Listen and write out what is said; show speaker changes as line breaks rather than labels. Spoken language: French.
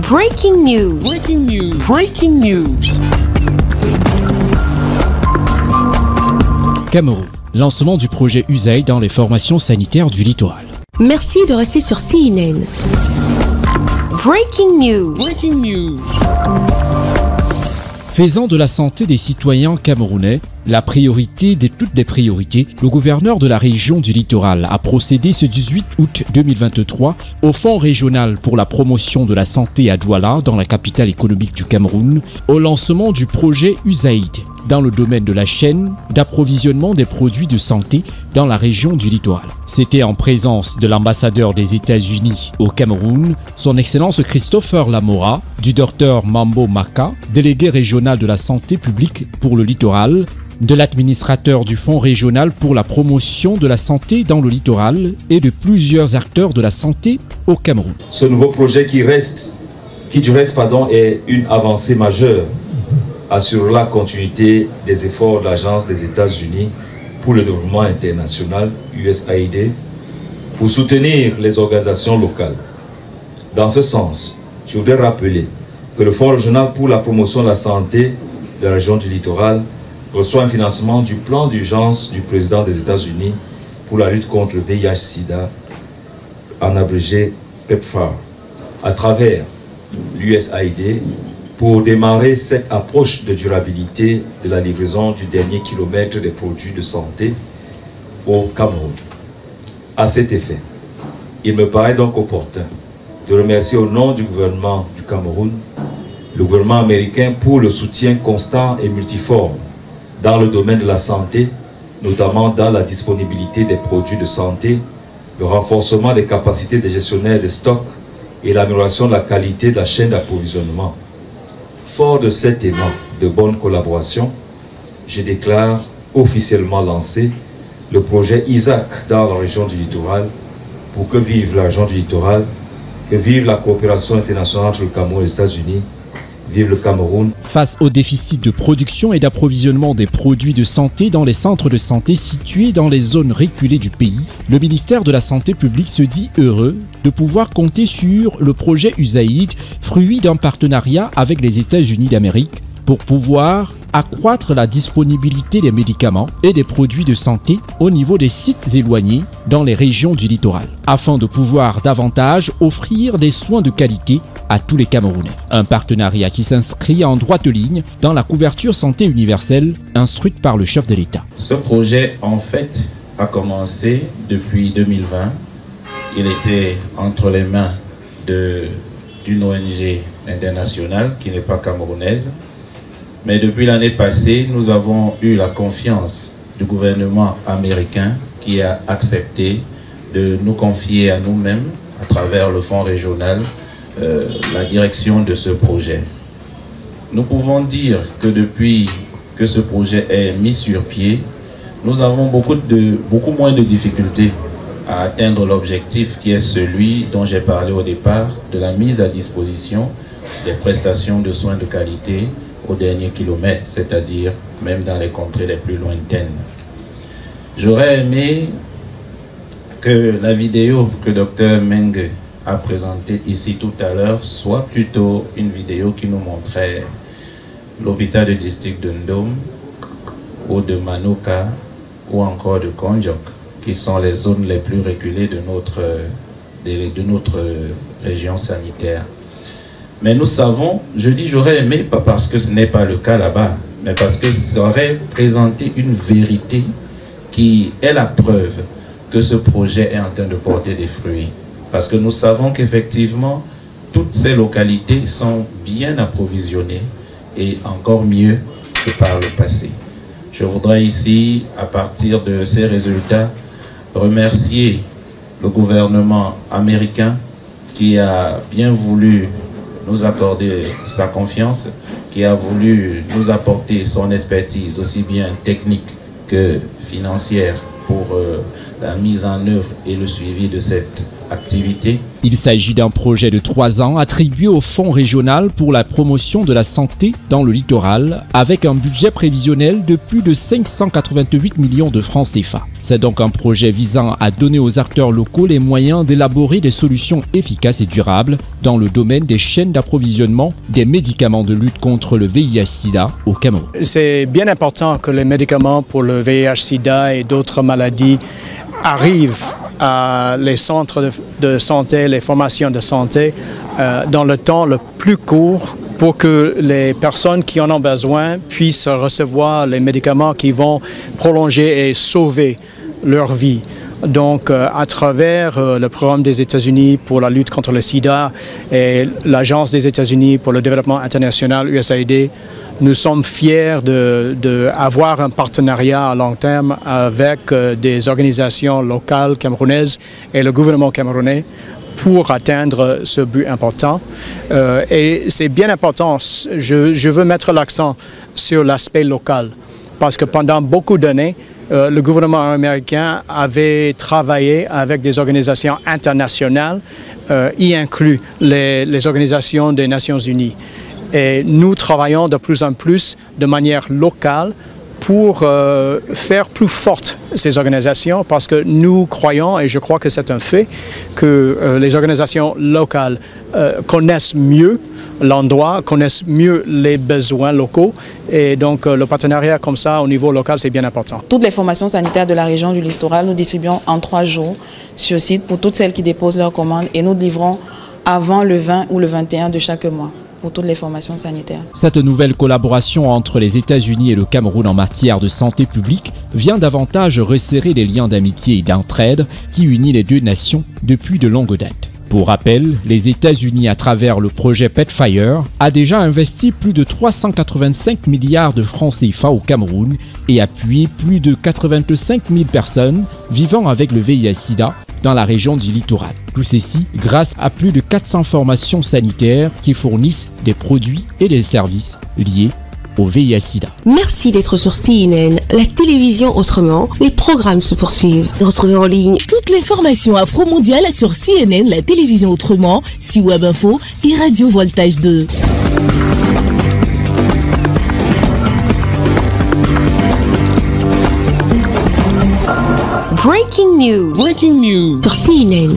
Breaking news. Breaking news. Breaking news.
Cameroun. Lancement du projet USAID dans les formations sanitaires du littoral.
Merci de rester sur CNN.
Breaking news. Breaking news.
Faisant de la santé des citoyens camerounais la priorité de toutes les priorités, le gouverneur de la région du littoral a procédé ce 18 août 2023 au Fonds régional pour la promotion de la santé à Douala, dans la capitale économique du Cameroun, au lancement du projet USAID dans le domaine de la chaîne d'approvisionnement des produits de santé dans la région du littoral. C'était en présence de l'ambassadeur des États-Unis au Cameroun, son Excellence Christopher Lamora, du docteur Mambo Maka, délégué régional de la santé publique pour le littoral, de l'administrateur du Fonds régional pour la promotion de la santé dans le littoral et de plusieurs acteurs de la santé au Cameroun.
Ce nouveau projet qui reste est une avancée majeure, assure la continuité des efforts de l'Agence des États-Unis pour le développement international, USAID, pour soutenir les organisations locales. Dans ce sens, je voudrais rappeler que le Fonds régional pour la promotion de la santé de la région du littoral reçoit un financement du plan d'urgence du président des États-Unis pour la lutte contre le VIH-Sida, en abrégé PEPFAR, à travers l'USAID, pour démarrer cette approche de durabilité de la livraison du dernier kilomètre des produits de santé au Cameroun. À cet effet, il me paraît donc opportun de remercier au nom du gouvernement du Cameroun, le gouvernement américain pour le soutien constant et multiforme dans le domaine de la santé, notamment dans la disponibilité des produits de santé, le renforcement des capacités des gestionnaires des stocks et l'amélioration de la qualité de la chaîne d'approvisionnement. Fort de cet élan de bonne collaboration, je déclare officiellement lancé le projet ISAC dans la région du littoral pour que vive la région du littoral, que vive la coopération internationale entre le Cameroun et les États-Unis, vive le Cameroun.
Face au déficit de production et d'approvisionnement des produits de santé dans les centres de santé situés dans les zones reculées du pays, le ministère de la Santé publique se dit heureux de pouvoir compter sur le projet USAID, fruit d'un partenariat avec les États-Unis d'Amérique, pour pouvoir accroître la disponibilité des médicaments et des produits de santé au niveau des sites éloignés dans les régions du littoral, afin de pouvoir davantage offrir des soins de qualité à tous les Camerounais. Un partenariat qui s'inscrit en droite ligne dans la couverture santé universelle instruite par le chef de l'État.
Ce projet, en fait, a commencé depuis 2020. Il était entre les mains d'une ONG internationale qui n'est pas camerounaise. Mais depuis l'année passée, nous avons eu la confiance du gouvernement américain qui a accepté de nous confier à nous-mêmes, à travers le Fonds régional, la direction de ce projet. Nous pouvons dire que depuis que ce projet est mis sur pied, nous avons beaucoup moins de difficultés à atteindre l'objectif qui est celui dont j'ai parlé au départ, de la mise à disposition des prestations de soins de qualité au dernier kilomètre, c'est-à-dire même dans les contrées les plus lointaines. J'aurais aimé que la vidéo que Dr Meng a présentée ici tout à l'heure soit plutôt une vidéo qui nous montrait l'hôpital de district de Ndom ou de Manuka ou encore de Konjok, qui sont les zones les plus reculées de notre région sanitaire. Mais nous savons, je dis j'aurais aimé, pas parce que ce n'est pas le cas là-bas, mais parce que ça aurait présenté une vérité qui est la preuve que ce projet est en train de porter des fruits. Parce que nous savons qu'effectivement, toutes ces localités sont bien approvisionnées et encore mieux que par le passé. Je voudrais ici, à partir de ces résultats, remercier le gouvernement américain qui a bien voulu nous accorder sa confiance, qui a voulu nous apporter son expertise, aussi bien technique que financière, pour la mise en œuvre et le suivi de cette activité.
Il s'agit d'un projet de 3 ans attribué au Fonds régional pour la promotion de la santé dans le littoral, avec un budget prévisionnel de plus de 588 millions de francs CFA. C'est donc un projet visant à donner aux acteurs locaux les moyens d'élaborer des solutions efficaces et durables dans le domaine des chaînes d'approvisionnement des médicaments de lutte contre le VIH-Sida au Cameroun.
C'est bien important que les médicaments pour le VIH-Sida et d'autres maladies arrivent à les centres de santé, les formations de santé, dans le temps le plus court pour que les personnes qui en ont besoin puissent recevoir les médicaments qui vont prolonger et sauver leur vie. Donc, à travers le programme des États-Unis pour la lutte contre le sida et l'Agence des États-Unis pour le développement international, USAID, nous sommes fiers d'avoir un partenariat à long terme avec des organisations locales camerounaises et le gouvernement camerounais pour atteindre ce but important. Et c'est bien important, je veux mettre l'accent sur l'aspect local, parce que pendant beaucoup d'années, le gouvernement américain avait travaillé avec des organisations internationales, y inclus les organisations des Nations Unies. Et nous travaillons de plus en plus de manière locale pour faire plus fortes ces organisations, parce que nous croyons, et je crois que c'est un fait, que les organisations locales connaissent mieux l'endroit, connaissent mieux les besoins locaux, et donc le partenariat comme ça au niveau local, c'est bien important.
Toutes les formations sanitaires de la région du littoral, nous distribuons en 3 jours sur site pour toutes celles qui déposent leurs commandes, et nous livrons avant le 20 ou le 21 de chaque mois pour toutes les formations sanitaires.
Cette nouvelle collaboration entre les États-Unis et le Cameroun en matière de santé publique vient davantage resserrer les liens d'amitié et d'entraide qui unissent les deux nations depuis de longues dates. Pour rappel, les États-Unis, à travers le projet PEPFAR, a déjà investi plus de 385 milliards de francs CFA au Cameroun et appuyé plus de 85 000 personnes vivant avec le VIH-Sida dans la région du littoral. Tout ceci grâce à plus de 400 formations sanitaires qui fournissent des produits et des services liés au VIH-Sida.
Merci d'être sur CNN, la télévision autrement. Les programmes se poursuivent. Retrouvez en ligne
toute l'information afro-mondiale sur CNN, la télévision autrement, C-Web Info et Radio Voltage 2.
Breaking news. Breaking news.
Sur CNN.